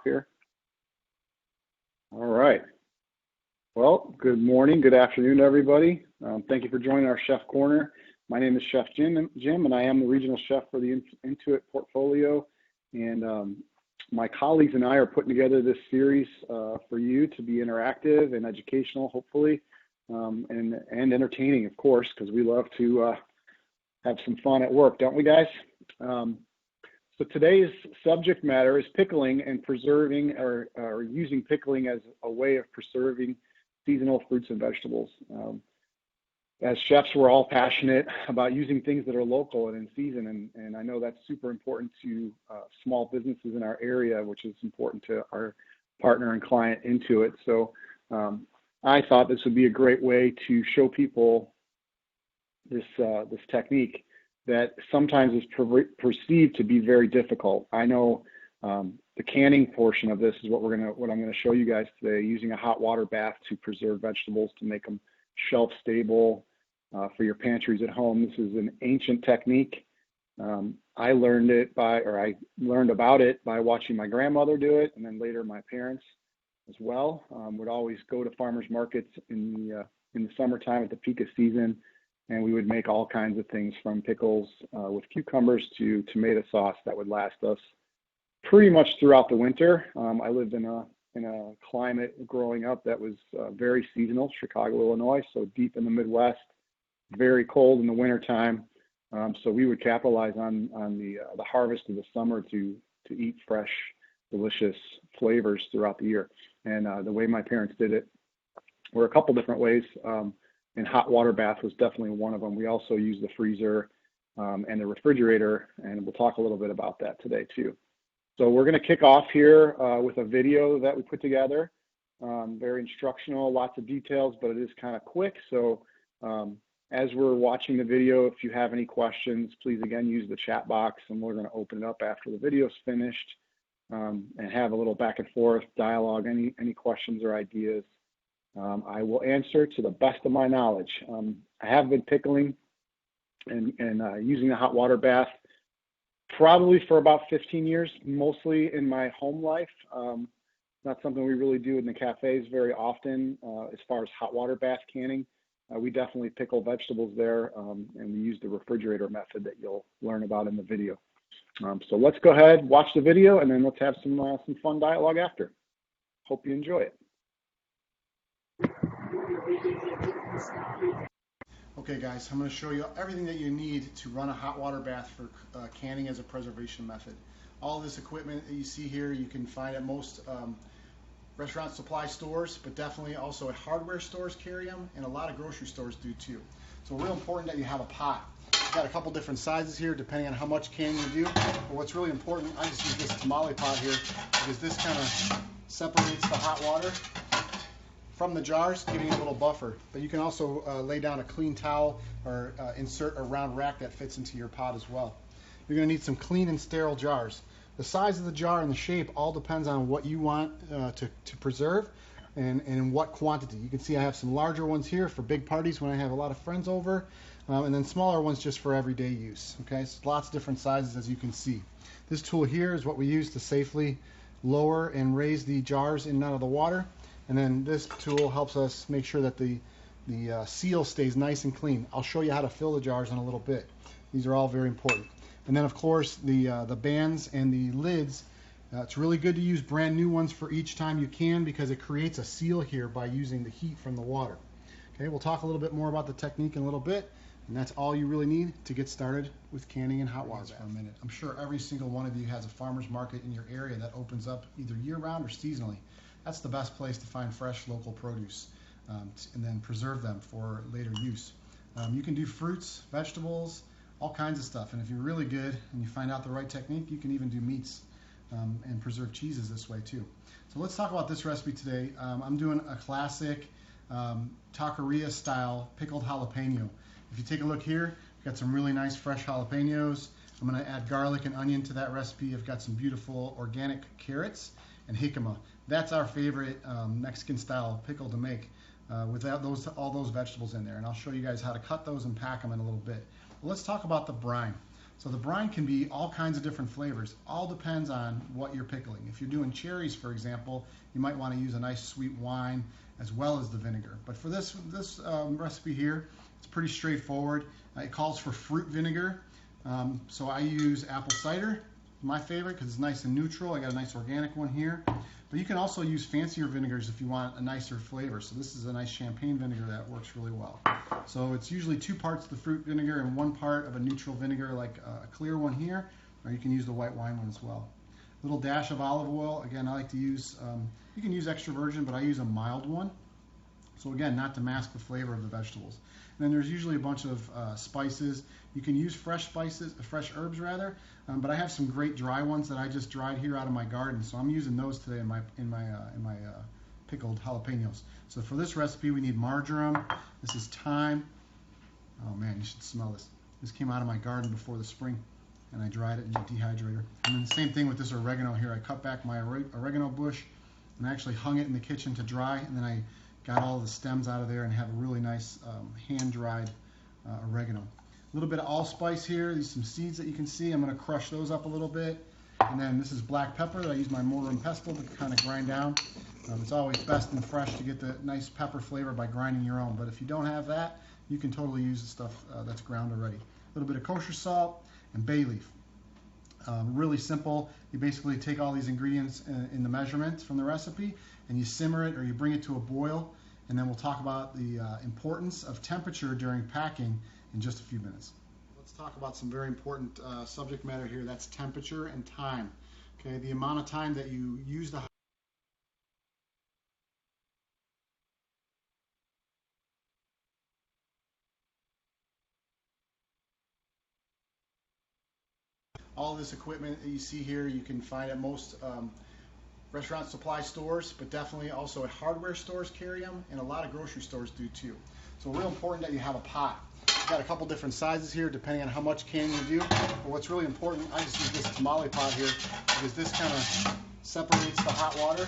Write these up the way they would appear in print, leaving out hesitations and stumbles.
here. All right. Well, good morning, good afternoon, everybody. Thank you for joining our Chef Corner. My name is Chef Jim, and I am the regional chef for the Intuit portfolio. And my colleagues and I are putting together this series for you to be interactive and educational, hopefully, and entertaining, of course, because we love to have some fun at work, don't we, guys? So today's subject matter is pickling and preserving or using pickling as a way of preserving seasonal fruits and vegetables. As chefs, we're all passionate about using things that are local and in season, and I know that's super important to small businesses in our area, which is important to our partner and client Intuit. So I thought this would be a great way to show people this technique that sometimes is perceived to be very difficult. I know the canning portion of this is what I'm gonna show you guys today, using a hot water bath to preserve vegetables to make them shelf stable for your pantries at home. This is an ancient technique. I learned about it by watching my grandmother do it, and then later my parents as well. Would always go to farmers markets in the summertime at the peak of season, and we would make all kinds of things from pickles with cucumbers to tomato sauce that would last us pretty much throughout the winter. I lived in a climate growing up that was very seasonal, Chicago, Illinois, so deep in the Midwest, very cold in the wintertime. So we would capitalize on the harvest of the summer to eat fresh, delicious flavors throughout the year. And the way my parents did it were a couple different ways. And hot water bath was definitely one of them. We also use the freezer and the refrigerator, and we'll talk a little bit about that today too. So we're going to kick off here with a video that we put together. Very instructional, lots of details, but it is kind of quick. So as we're watching the video, if you have any questions, please again use the chat box, and we're going to open it up after the video is finished and have a little back and forth dialogue. Any questions or ideas, I will answer to the best of my knowledge. I have been pickling and using the hot water bath probably for about 15 years, mostly in my home life. Not something we really do in the cafes very often as far as hot water bath canning. We definitely pickle vegetables there, and we use the refrigerator method that you'll learn about in the video. So let's go ahead, watch the video, and then let's have some fun dialogue after. Hope you enjoy it. Okay guys, I'm going to show you everything that you need to run a hot water bath for canning as a preservation method. All this equipment that you see here you can find at most restaurant supply stores, but definitely also at hardware stores carry them, and a lot of grocery stores do too. So real important that you have a pot. I've got a couple different sizes here depending on how much canning you do, but what's really important, I just use this tamale pot here because this kind of separates the hot water from the jars, giving it a little buffer. But you can also lay down a clean towel or insert a round rack that fits into your pot as well. You're going to need some clean and sterile jars. The size of the jar and the shape all depends on what you want to preserve and in what quantity. You can see I have some larger ones here for big parties when I have a lot of friends over, and then smaller ones just for everyday use. Okay, so lots of different sizes as you can see. This tool here is what we use to safely lower and raise the jars in and out of the water. And then this tool helps us make sure that the seal stays nice and clean. I'll show you how to fill the jars in a little bit. These are all very important. And then of course the bands and the lids. It's really good to use brand new ones for each time you can, because it creates a seal here by using the heat from the water. Okay, we'll talk a little bit more about the technique in a little bit, and that's all you really need to get started with canning and hot water for a minute. I'm sure every single one of you has a farmer's market in your area that opens up either year-round or seasonally. That's the best place to find fresh local produce and then preserve them for later use. You can do fruits, vegetables, all kinds of stuff, and if you're really good and you find out the right technique, you can even do meats and preserve cheeses this way too. So let's talk about this recipe today. I'm doing a classic taqueria style pickled jalapeno. If you take a look here, I've got some really nice fresh jalapenos. I'm going to add garlic and onion to that recipe. I've got some beautiful organic carrots and jicama. That's our favorite Mexican style pickle to make without all those vegetables in there, and I'll show you guys how to cut those and pack them in a little bit. But let's talk about the brine. So the brine can be all kinds of different flavors. All depends on what you're pickling. If you're doing cherries, for example, you might want to use a nice sweet wine as well as the vinegar. But for this recipe here, it's pretty straightforward. It calls for fruit vinegar. So I use apple cider, my favorite, because it's nice and neutral. I got a nice organic one here. But you can also use fancier vinegars if you want a nicer flavor. So this is a nice champagne vinegar that works really well. So it's usually 2 parts of the fruit vinegar and 1 part of a neutral vinegar, like a clear one here, or you can use the white wine one as well. A little dash of olive oil. Again, I like to use, you can use extra virgin, but I use a mild one. So again, not to mask the flavor of the vegetables. And then there's usually a bunch of spices. You can use fresh spices, fresh herbs rather, but I have some great dry ones that I just dried here out of my garden. So I'm using those today in my pickled jalapenos. So for this recipe, we need marjoram. This is thyme. Oh man, you should smell this. This came out of my garden before the spring, and I dried it in the dehydrator. And then the same thing with this oregano here. I cut back my oregano bush and actually hung it in the kitchen to dry, and then I got all the stems out of there and have a really nice hand-dried oregano. A little bit of allspice here. These some seeds that you can see. I'm going to crush those up a little bit. And then this is black pepper that I use my mortar and pestle to kind of grind down. It's always best and fresh to get the nice pepper flavor by grinding your own. But if you don't have that, you can totally use the stuff that's ground already. A little bit of kosher salt and bay leaf. Really simple. You basically take all these ingredients in the measurements from the recipe and you simmer it or you bring it to a boil, and then we'll talk about the importance of temperature during packing in just a few minutes. Let's talk about some very important subject matter here. That's temperature and time. Okay, the amount of time that you use the all this equipment that you see here, you can find at most restaurant supply stores, but definitely also at hardware stores carry them, and a lot of grocery stores do too. So real important that you have a pot. I've got a couple different sizes here depending on how much canning you do. But what's really important, I just use this tamale pot here because this kind of separates the hot water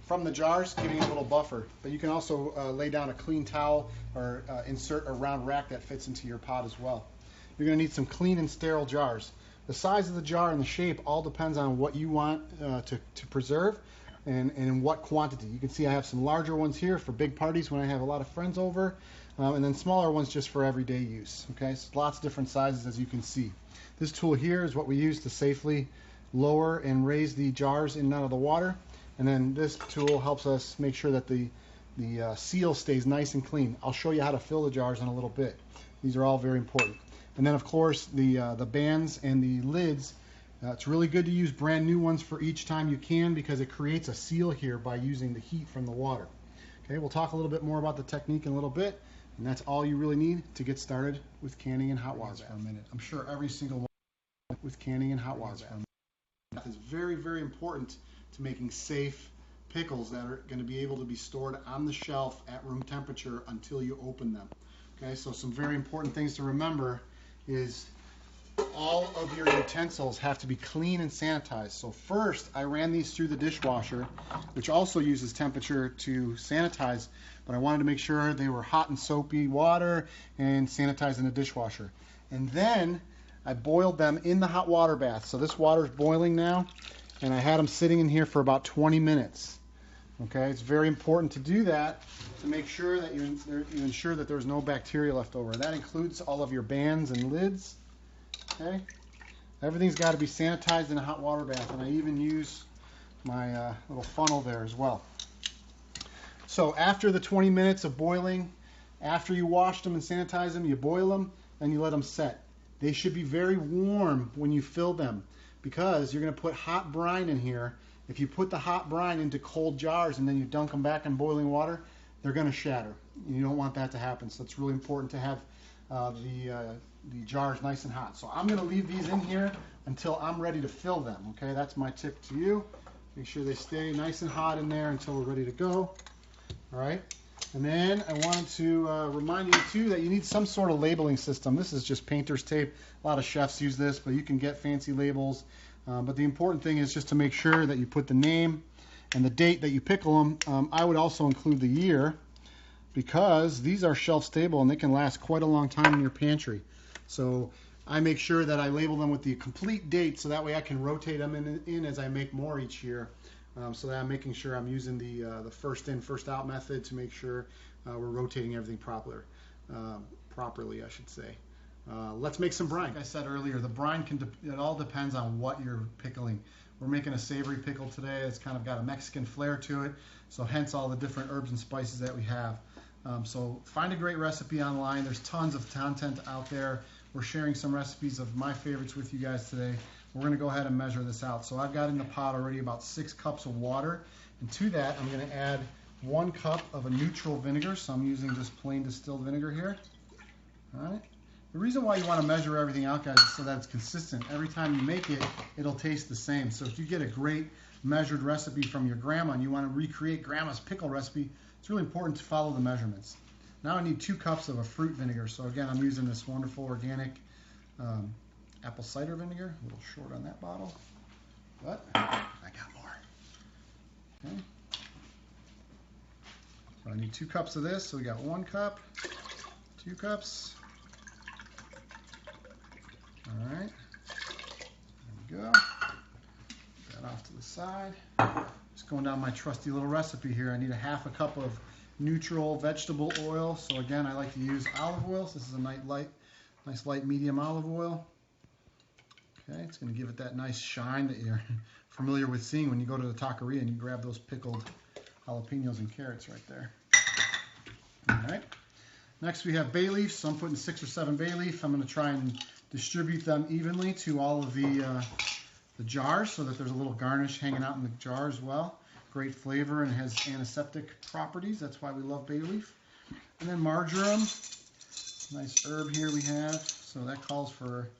from the jars, giving it a little buffer. But you can also lay down a clean towel or insert a round rack that fits into your pot as well. You're going to need some clean and sterile jars. The size of the jar and the shape all depends on what you want to preserve and in what quantity. You can see I have some larger ones here for big parties when I have a lot of friends over, and then smaller ones just for everyday use. Okay, so lots of different sizes as you can see. This tool here is what we use to safely lower and raise the jars in and out of the water, and then this tool helps us make sure that the seal stays nice and clean. I'll show you how to fill the jars in a little bit. These are all very important. And then, of course, the bands and the lids. It's really good to use brand new ones for each time you can because it creates a seal here by using the heat from the water. Okay, we'll talk a little bit more about the technique in a little bit, and that's all you really need to get started with canning and hot water baths for a minute. I'm sure every single one with canning and hot water baths is very, very important to making safe pickles that are going to be able to be stored on the shelf at room temperature until you open them. Okay, so some very important things to remember is all of your utensils have to be clean and sanitized. So first, I ran these through the dishwasher, which also uses temperature to sanitize, but I wanted to make sure they were hot and soapy water and sanitized in the dishwasher. And then I boiled them in the hot water bath. So this water is boiling now, and I had them sitting in here for about 20 minutes. Okay, it's very important to do that to make sure that you ensure that there's no bacteria left over. That includes all of your bands and lids. Okay, everything's got to be sanitized in a hot water bath, and I even use my little funnel there as well. So after the 20 minutes of boiling, after you wash them and sanitize them, you boil them, then you let them set. They should be very warm when you fill them because you're going to put hot brine in here. If you put the hot brine into cold jars and then you dunk them back in boiling water, they're going to shatter. You don't want that to happen, so it's really important to have the jars nice and hot. So I'm going to leave these in here until I'm ready to fill them. Okay, that's my tip to you. Make sure they stay nice and hot in there until we're ready to go. All right, and then I wanted to remind you too that you need some sort of labeling system. This is just painter's tape. A lot of chefs use this, but you can get fancy labels. But the important thing is just to make sure that you put the name and the date that you pickle them. I would also include the year because these are shelf stable and they can last quite a long time in your pantry. So I make sure that I label them with the complete date so that way I can rotate them in as I make more each year. So that I'm making sure I'm using the first in, first out method to make sure we're rotating everything properly, I should say. Let's make some brine. Like I said earlier, the brine it all depends on what you're pickling. We're making a savory pickle today. It's kind of got a Mexican flair to it, so hence all the different herbs and spices that we have. So find a great recipe online. There's tons of content out there. We're sharing some recipes of my favorites with you guys today. We're going to go ahead and measure this out. So I've got in the pot already about 6 cups of water, and to that I'm going to add 1 cup of a neutral vinegar. So I'm using just plain distilled vinegar here. All right. The reason why you want to measure everything out, guys, is so that it's consistent. Every time you make it, it'll taste the same. So if you get a great measured recipe from your grandma and you want to recreate grandma's pickle recipe, it's really important to follow the measurements. Now I need 2 cups of a fruit vinegar. So again, I'm using this wonderful organic apple cider vinegar. A little short on that bottle, but I got more. Okay. So I need 2 cups of this. So we got 1 cup, 2 cups. All right, there we go. Put that off to the side. Just going down my trusty little recipe here. I need a 1/2 cup of neutral vegetable oil. So again, I like to use olive oil. So this is a nice light medium olive oil. Okay, it's going to give it that nice shine that you're familiar with seeing when you go to the taqueria and you grab those pickled jalapenos and carrots right there. All right. Next we have bay leaves. So I'm putting 6 or 7 bay leaf. I'm going to try and distribute them evenly to all of the jars so that there's a little garnish hanging out in the jar as well. Great flavor and has antiseptic properties. That's why we love bay leaf. And then marjoram. Nice herb here we have. So that calls for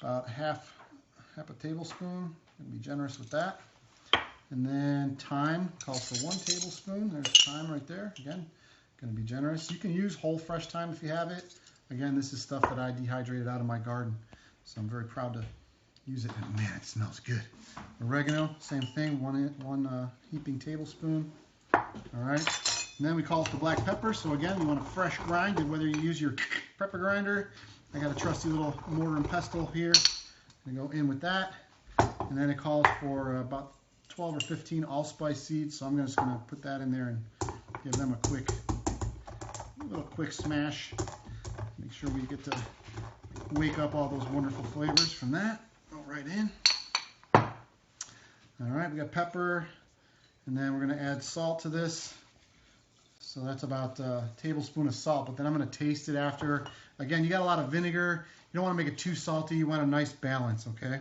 about half a tablespoon. Gonna be generous with that. And then thyme calls for 1 tablespoon. There's thyme right there. Again, gonna be generous. You can use whole fresh thyme if you have it. Again, this is stuff that I dehydrated out of my garden, so I'm very proud to use it. And man, it smells good. Oregano, same thing, one heaping tablespoon. All right. And then we call it the black pepper. So again, you want a fresh grind, and whether you use your pepper grinder, I got a trusty little mortar and pestle here. I'm gonna go in with that. And then it calls for about 12 or 15 allspice seeds. So I'm just gonna put that in there and give them a little quick smash. Make sure we get to wake up all those wonderful flavors from that. Go right in. All right, we got pepper, and then we're going to add salt to this. So that's about a tablespoon of salt, but then I'm going to taste it after. Again, you got a lot of vinegar. You don't want to make it too salty. You want a nice balance, okay?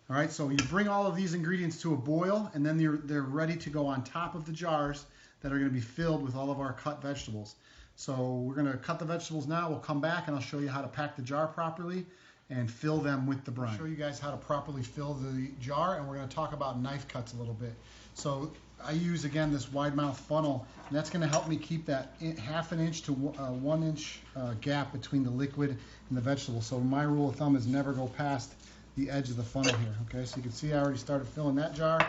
All right, so you bring all of these ingredients to a boil, and then they're ready to go on top of the jars that are going to be filled with all of our cut vegetables. So we're going to cut the vegetables now. We'll come back and I'll show you how to pack the jar properly and fill them with the brine. I'll show you guys how to properly fill the jar, and we're going to talk about knife cuts a little bit. So I use, again, this wide mouth funnel, and that's going to help me keep that 1/2 inch to 1 inch gap between the liquid and the vegetable. So my rule of thumb is never go past the edge of the funnel here. Okay, so you can see I already started filling that jar,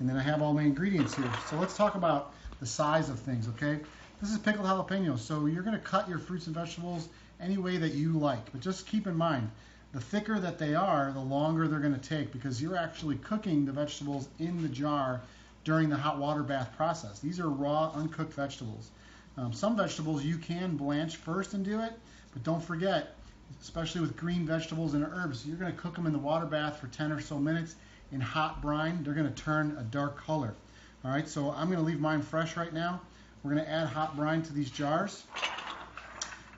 and then I have all my ingredients here. So let's talk about the size of things, okay? This is pickled jalapenos, so you're going to cut your fruits and vegetables any way that you like. But just keep in mind, the thicker that they are, the longer they're going to take, because you're actually cooking the vegetables in the jar during the hot water bath process. These are raw, uncooked vegetables. Some vegetables you can blanch first and do it, but don't forget, especially with green vegetables and herbs, you're going to cook them in the water bath for 10 or so minutes in hot brine. They're going to turn a dark color. All right, so I'm going to leave mine fresh right now. We're going to add hot brine to these jars,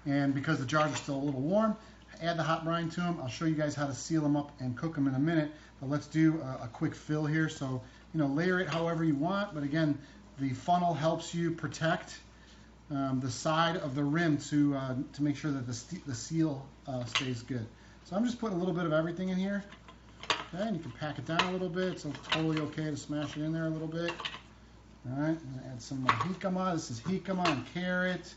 and because the jars are still a little warm, add the hot brine to them. I'll show you guys how to seal them up and cook them in a minute, but let's do a quick fill here. So, layer it however you want, but again, the funnel helps you protect the side of the rim to make sure that the seal stays good. So I'm just putting a little bit of everything in here. Okay, and you can pack it down a little bit, so it's totally okay to smash it in there a little bit. All right, I'm going to add some more jicama. This is jicama and carrot,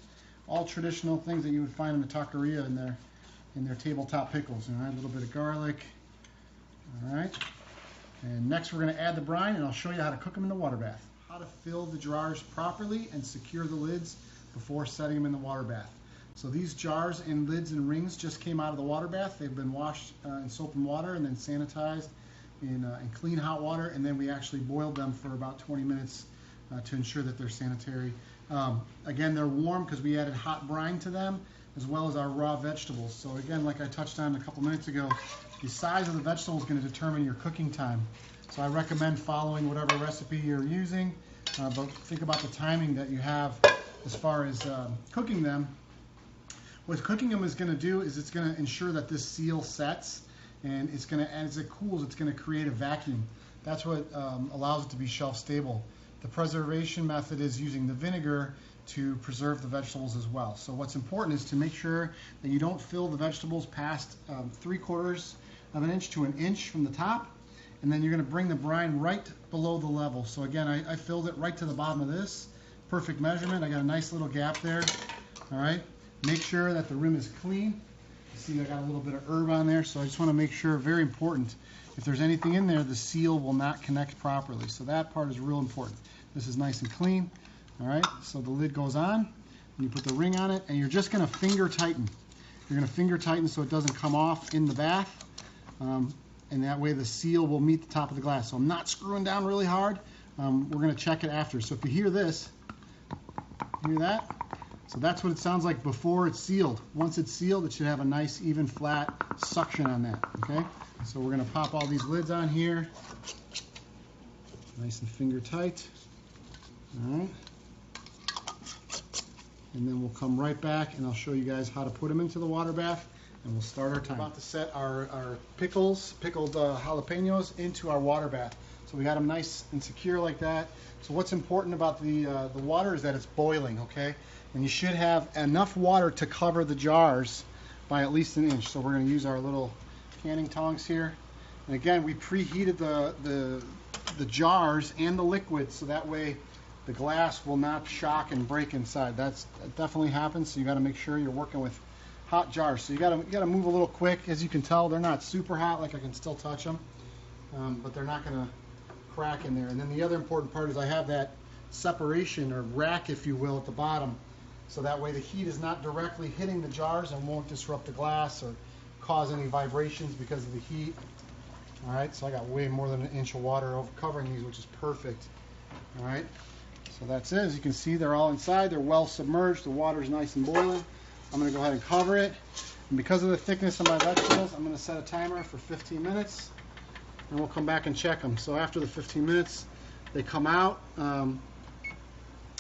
all traditional things that you would find in the taqueria in their tabletop pickles. All right, a little bit of garlic. All right, and next we're going to add the brine, and I'll show you how to cook them in the water bath. How to fill the jars properly and secure the lids before setting them in the water bath. So these jars and lids and rings just came out of the water bath. They've been washed in soap and water and then sanitized in clean hot water, and then we actually boiled them for about 20 minutes to ensure that they're sanitary. Again, they're warm because we added hot brine to them, as well as our raw vegetables. So again, like I touched on a couple minutes ago, the size of the vegetable is going to determine your cooking time. So I recommend following whatever recipe you're using, but think about the timing that you have as far as cooking them. What cooking them is going to do is it's going to ensure that this seal sets, and it's going to, as it cools, it's going to create a vacuum. That's what allows it to be shelf stable. The preservation method is using the vinegar to preserve the vegetables as well. So what's important is to make sure that you don't fill the vegetables past 3/4 of an inch to an inch from the top, and then you're going to bring the brine right below the level. So again, I filled it right to the bottom of this. Perfect measurement. I got a nice little gap there. All right. Make sure that the rim is clean. You see I got a little bit of herb on there, so I just want to make sure, very important, if there's anything in there, the seal will not connect properly. So that part is real important. This is nice and clean. All right, so the lid goes on, and you put the ring on it, and you're just going to finger tighten. You're going to finger tighten so it doesn't come off in the bath, and that way the seal will meet the top of the glass. So I'm not screwing down really hard. We're going to check it after. So if you hear this, hear that? So that's what it sounds like before it's sealed. Once it's sealed, it should have a nice, even, flat suction on that, okay? So we're going to pop all these lids on here. Nice and finger tight. All right. And then we'll come right back and I'll show you guys how to put them into the water bath, and we'll start our time. We're about to set our pickled jalapenos into our water bath. So we got them nice and secure like that. So what's important about the water is that it's boiling, okay? And you should have enough water to cover the jars by at least an inch. So we're going to use our little canning tongs here. And again, we preheated the jars and the liquid, so that way the glass will not shock and break inside. That definitely happens, so you got to make sure you're working with hot jars. So you got to move a little quick. As you can tell, they're not super hot, like I can still touch them, but they're not going to crack in there. And then the other important part is I have that separation, or rack if you will, at the bottom, so that way the heat is not directly hitting the jars and won't disrupt the glass or cause any vibrations because of the heat. All right, so I got way more than an inch of water over covering these, which is perfect. All right, so that's it. As you can see, they're all inside. They're well submerged. The water is nice and boiling. I'm going to go ahead and cover it. And because of the thickness of my vegetables, I'm going to set a timer for 15 minutes, and we'll come back and check them. So after the 15 minutes, they come out.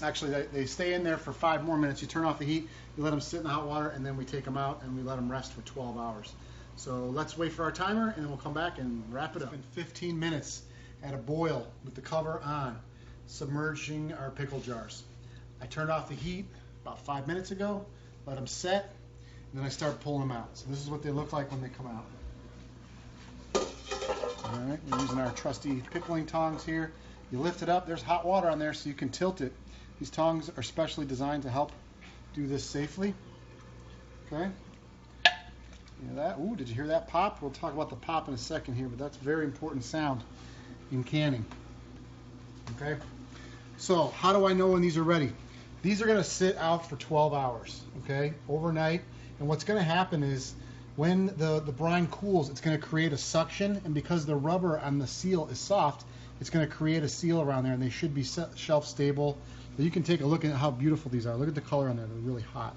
Actually, they stay in there for 5 more minutes. You turn off the heat, you let them sit in the hot water, and then we take them out and we let them rest for 12 hours. So let's wait for our timer, and then we'll come back and wrap it up. It's been 15 minutes at a boil with the cover on, submerging our pickle jars. I turned off the heat about 5 minutes ago, let them set, and then I start pulling them out. So this is what they look like when they come out. All right, we're using our trusty pickling tongs here. You lift it up, there's hot water on there so you can tilt it. These tongs are specially designed to help do this safely. Okay. You know that? Ooh, did you hear that pop? We'll talk about the pop in a second here, but that's a very important sound in canning. Okay. So how do I know when these are ready? These are going to sit out for 12 hours, okay, overnight. And what's going to happen is when the brine cools, it's going to create a suction, and because the rubber on the seal is soft, it's going to create a seal around there, and they should be shelf stable. But you can take a look at how beautiful these are. Look at the color on there. They're really hot.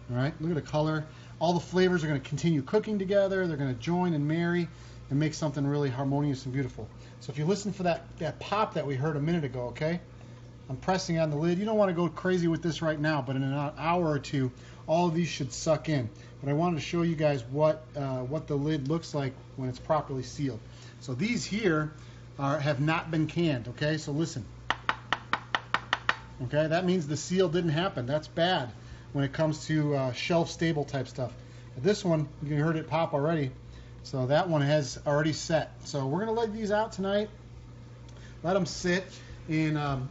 All right, look at the color. All the flavors are going to continue cooking together. They're going to join and marry and make something really harmonious and beautiful. So if you listen for that pop that we heard a minute ago, okay? I'm pressing on the lid. You don't want to go crazy with this right now, but in an hour or two, all of these should suck in. But I wanted to show you guys what the lid looks like when it's properly sealed. So these here have not been canned, okay? So listen. Okay, that means the seal didn't happen. That's bad when it comes to shelf-stable type stuff. But this one, you heard it pop already. So that one has already set. So we're going to let these out tonight. Let them sit. And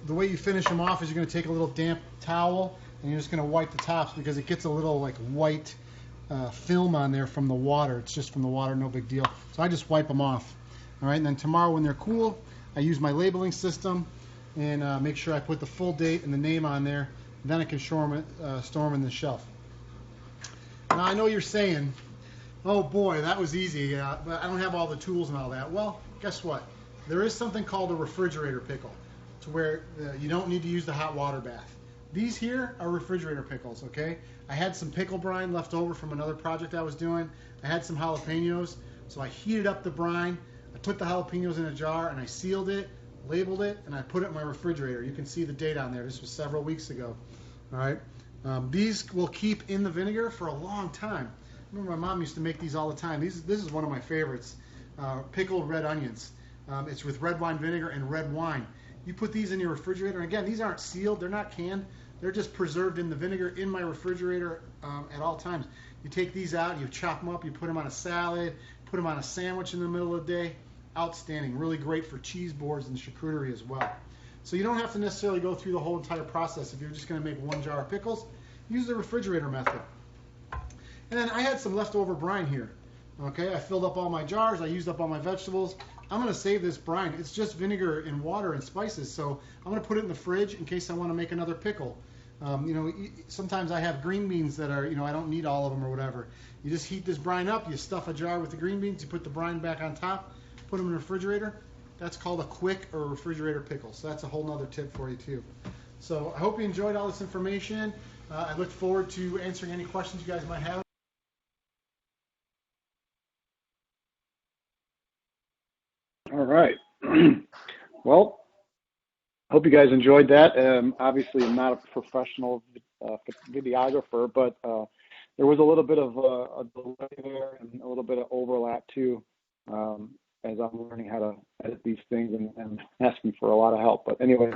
the way you finish them off is you're going to take a little damp towel and you're just going to wipe the tops because it gets a little like white film on there from the water. It's just from the water, no big deal. So I just wipe them off. All right, and then tomorrow when they're cool, I use my labeling system and make sure I put the full date and the name on there Then I can store them in the shelf. Now I know you're saying, oh boy, that was easy, but I don't have all the tools and all that. Well, guess what? There is something called a refrigerator pickle, to where you don't need to use the hot water bath. These here are refrigerator pickles, okay? I had some pickle brine left over from another project I was doing. I had some jalapenos, so I heated up the brine. I put the jalapenos in a jar and I sealed it, labeled it, and I put it in my refrigerator. You can see the date on there. This was several weeks ago. All right. These will keep in the vinegar for a long time. I remember my mom used to make these all the time. This is one of my favorites, pickled red onions. It's with red wine vinegar and red wine. You put these in your refrigerator, and again, these aren't sealed, they're not canned, they're just preserved in the vinegar in my refrigerator at all times. You take these out, you chop them up, you put them on a salad, put them on a sandwich in the middle of the day. Outstanding, really great for cheese boards and charcuterie as well. So you don't have to necessarily go through the whole entire process if you're just going to make one jar of pickles. Use the refrigerator method. And then I had some leftover brine here. Okay, I filled up all my jars, I used up all my vegetables. I'm going to save this brine. It's just vinegar and water and spices, so I'm going to put it in the fridge in case I want to make another pickle. Sometimes I have green beans that are, I don't need all of them or whatever. You just heat this brine up, you stuff a jar with the green beans, you put the brine back on top, put them in the refrigerator. That's called a quick or refrigerator pickle. So that's a whole nother tip for you too. So I hope you enjoyed all this information. I look forward to answering any questions you guys might have. All right. Well, hope you guys enjoyed that. Obviously, I'm not a professional videographer, but there was a little bit of a delay there and a little bit of overlap too, as I'm learning how to edit these things and asking for a lot of help. But anyway,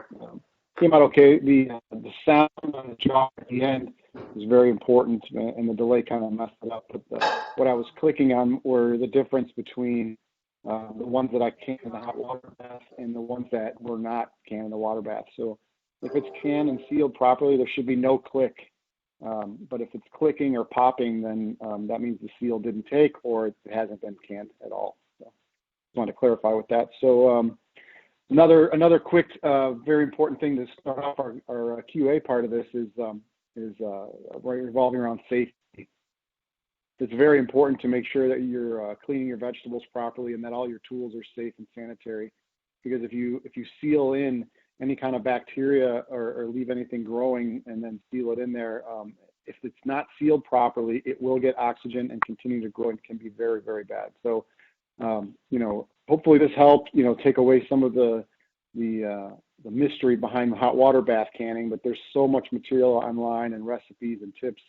came out okay. The sound on the jar at the end was very important, and the delay kind of messed it up. But what I was clicking on were the difference between the ones that I canned in the hot water bath and the ones that were not canned in the water bath. So if it's canned and sealed properly, there should be no click. But if it's clicking or popping, then that means the seal didn't take or it hasn't been canned at all. So just wanted to clarify with that. So another quick, very important thing to start off our QA part of this is revolving around safety. It's very important to make sure that you're cleaning your vegetables properly and that all your tools are safe and sanitary. Because if you seal in any kind of bacteria or leave anything growing and then seal it in there, if it's not sealed properly, it will get oxygen and continue to grow and can be very, very bad. So, hopefully this helped, take away some of the mystery behind the hot water bath canning. But there's so much material online and recipes and tips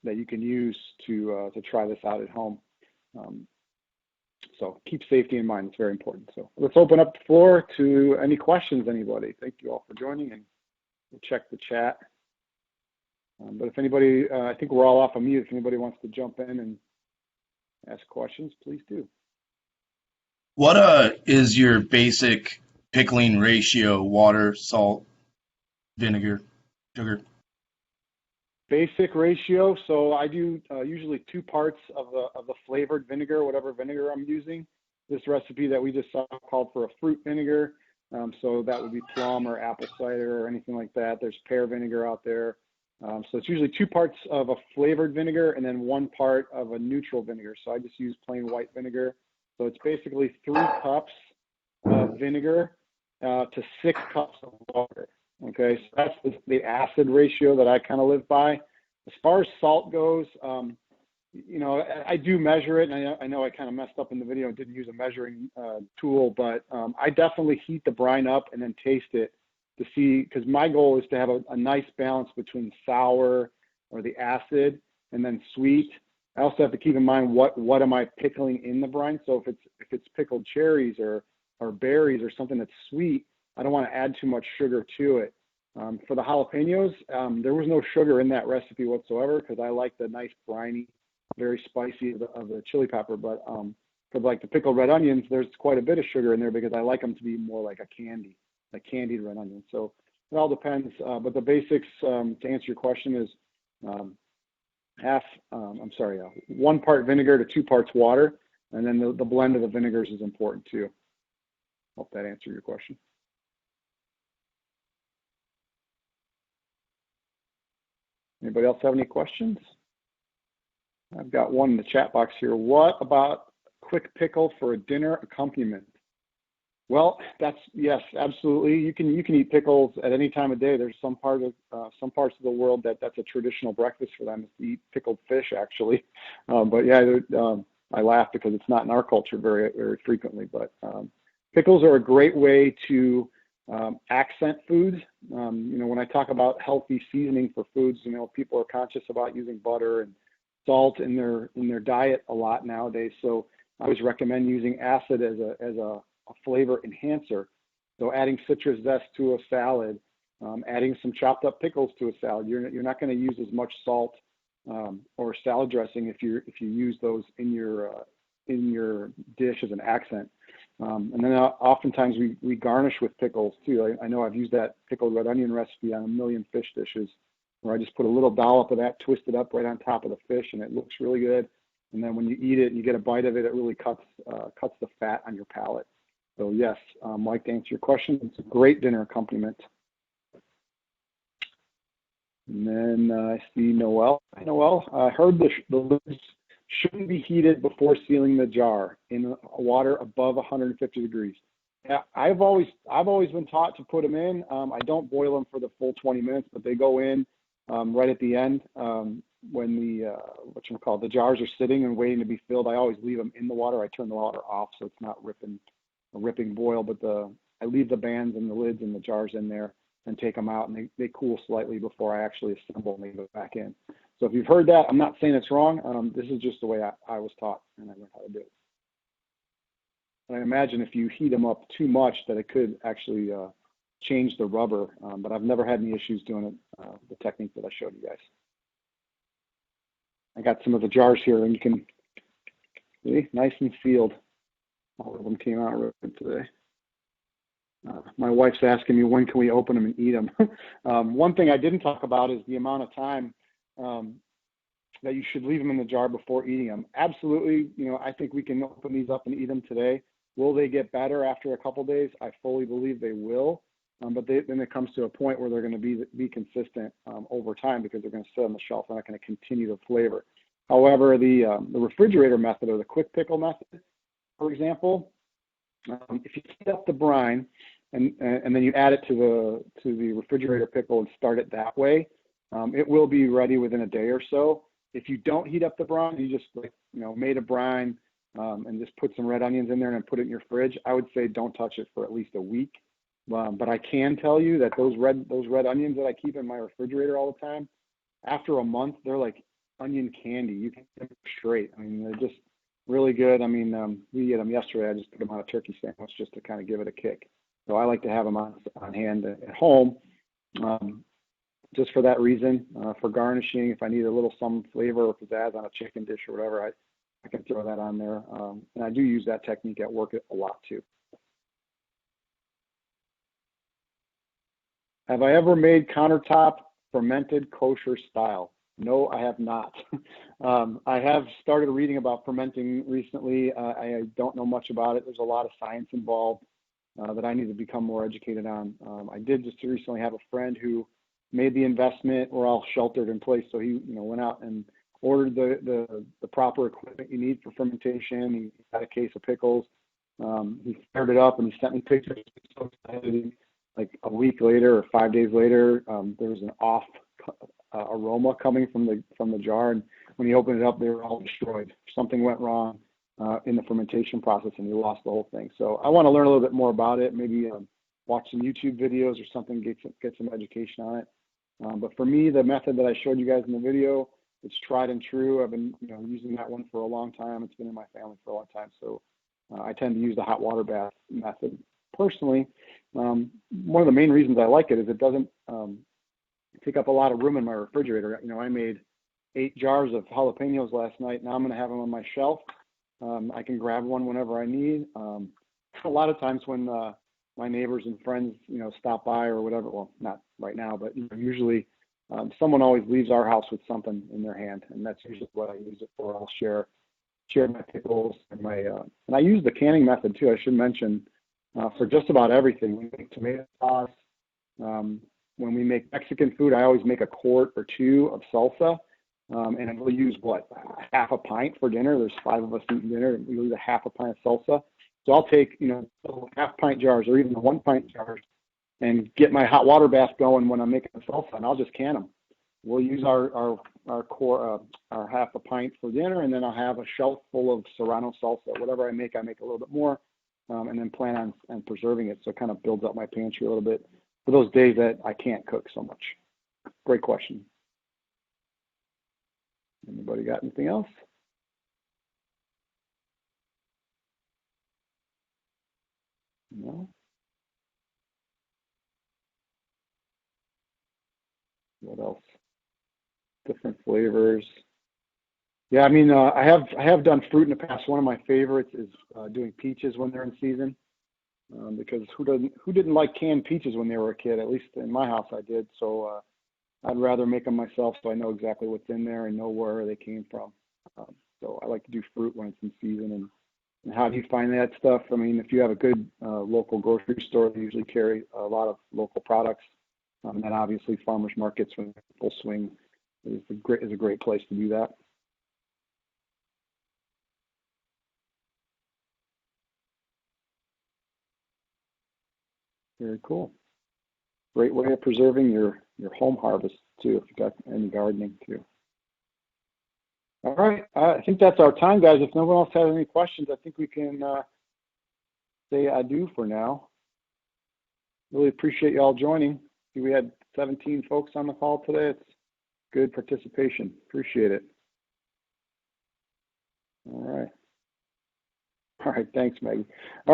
that you can use to try this out at home. So keep safety in mind. It's very important. So let's open up the floor to any questions, anybody. Thank you all for joining, and we'll check the chat. But if anybody, I think we're all off of mute. If anybody wants to jump in and ask questions, please do. What is your basic pickling ratio? Water, salt, vinegar, sugar? Basic ratio. So I do usually 2 parts of the flavored vinegar, whatever vinegar I'm using. This recipe that we just saw called for a fruit vinegar. So that would be plum or apple cider or anything like that. There's pear vinegar out there. So it's usually 2 parts of a flavored vinegar and then 1 part of a neutral vinegar. So I just use plain white vinegar. So it's basically 3 cups of vinegar to 6 cups of water. Okay, so that's the acid ratio that I kind of live by. As far as salt goes, I do measure it, and I know I kind of messed up in the video and didn't use a measuring tool, but I definitely heat the brine up and then taste it to see, because my goal is to have a nice balance between sour or the acid and then sweet. I also have to keep in mind what am I pickling in the brine. So if it's pickled cherries or berries or something that's sweet, I don't want to add too much sugar to it. For the jalapenos, there was no sugar in that recipe whatsoever because I like the nice briny, very spicy of the chili pepper. But for like the pickled red onions, there's quite a bit of sugar in there because I like them to be more like a candied red onion. So it all depends. But the basics, to answer your question, is 1 part vinegar to 2 parts water, and then the blend of the vinegars is important too. Hope that answered your question. Anybody else have any questions? I've got one in the chat box here. What about quick pickle for a dinner accompaniment? Well, yes, absolutely. You can eat pickles at any time of day. There's some parts of the world that's a traditional breakfast for them is to eat pickled fish, actually. But yeah, I laugh because it's not in our culture very, very frequently. But pickles are a great way to accent foods. When I talk about healthy seasoning for foods, people are conscious about using butter and salt in their diet a lot nowadays. So I always recommend using acid as a flavor enhancer. So adding citrus zest to a salad, adding some chopped up pickles to a salad. You're not going to use as much salt or salad dressing if you use those in your dish as an accent. And then oftentimes we garnish with pickles too. I know I've used that pickled red onion recipe on a million fish dishes, where I just put a little dollop of that, twist it up right on top of the fish, and it looks really good. And then when you eat it and you get a bite of it, it really cuts the fat on your palate. So yes, Mike, to answer your question, it's a great dinner accompaniment. And then I see Noel. Hi, Noel. I heard the lids shouldn't be heated before sealing the jar in water above 150 degrees. Yeah, I've always been taught to put them in. I don't boil them for the full 20 minutes, but they go in right at the end when the jars are sitting and waiting to be filled. I always leave them in the water. I turn the water off so it's not a ripping boil, but I leave the bands and the lids and the jars in there and take them out, and they cool slightly before I actually assemble and leave it back in. So if you've heard that, I'm not saying it's wrong. This is just the way I was taught, and I learned how to do it. And I imagine if you heat them up too much that it could actually change the rubber, but I've never had any issues doing it, the technique that I showed you guys. I got some of the jars here, and you can see, nice and sealed. All of them came out really good today. My wife's asking me when can we open them and eat them. One thing I didn't talk about is the amount of time that you should leave them in the jar before eating them. Absolutely, I think we can open these up and eat them today. Will they get better after a couple days? I fully believe they will. But then it comes to a point where they're going to be consistent over time because they're going to sit on the shelf. They're not going to continue to flavor. However, the refrigerator method or the quick pickle method, for example, if you heat up the brine and then you add it to the refrigerator pickle and start it that way, it will be ready within a day or so. If you don't heat up the brine, you just made a brine and just put some red onions in there and then put it in your fridge, I would say don't touch it for at least a week. But I can tell you that those red onions that I keep in my refrigerator all the time, after a month, they're like onion candy. You can get them straight. I mean, they're just really good. I mean, we ate them yesterday. I just put them on a turkey sandwich just to kind of give it a kick. So I like to have them on hand at home, just for that reason. For garnishing, if I need a little some flavor or pizzazz on a chicken dish or whatever, I can throw that on there. And I do use that technique at work a lot too. Have I ever made countertop fermented kosher style? No, I have not. I have started reading about fermenting recently. I don't know much about it. There's a lot of science involved that I need to become more educated on. I did just recently have a friend who made the investment. We're all sheltered in place, so he went out and ordered the proper equipment you need for fermentation. He got a case of pickles. He fired it up and he sent me pictures. So excited. Like a week later or 5 days later, there was an off aroma coming from the jar, and when he opened it up, they were all destroyed. Something went wrong in the fermentation process, and he lost the whole thing. So I want to learn a little bit more about it. Maybe watch some YouTube videos or something, get some education on it. But for me, the method that I showed you guys in the video, it's tried and true. I've been using that one for a long time. It's been in my family for a long time. So I tend to use the hot water bath method personally. One of the main reasons I like it is it doesn't take up a lot of room in my refrigerator. I made 8 jars of jalapenos last night. Now I'm going to have them on my shelf. I can grab one whenever I need. A lot of times when my neighbors and friends, stop by or whatever, well, not right now, but usually someone always leaves our house with something in their hand, and that's usually what I use it for. I'll share my pickles and and I use the canning method too. I should mention for just about everything. We make tomato sauce. When when we make Mexican food, I always make a quart or two of salsa. And we'll use what, half a pint for dinner. There's 5 of us eating dinner, and we'll use a half a pint of salsa. So I'll take, half pint jars or even the 1 pint jars and get my hot water bath going when I'm making the salsa, and I'll just can them. We'll use our half a pint for dinner, and then I'll have a shelf full of Serrano salsa. Whatever I make a little bit more, and then plan on preserving it, so it kind of builds up my pantry a little bit for those days that I can't cook so much. Great question. Anybody got anything else? No? What else? Different flavors. Yeah, I mean, I have done fruit in the past. One of my favorites is doing peaches when they're in season, because who didn't like canned peaches when they were a kid? At least in my house, I did. So I'd rather make them myself, so I know exactly what's in there and know where they came from. So I like to do fruit when it's in season. And how do you find that stuff? I mean, if you have a good local grocery store, they usually carry a lot of local products. And obviously, farmers markets when full swing is a great place to do that. Very cool. Great way of preserving your home harvest too, if you got any gardening too. All right, I think that's our time, guys. If no one else has any questions, I think we can say adieu for now. Really appreciate you all joining. We had 17 folks on the call today. It's good participation. Appreciate it. All right. All right. Thanks, Maggie. All right.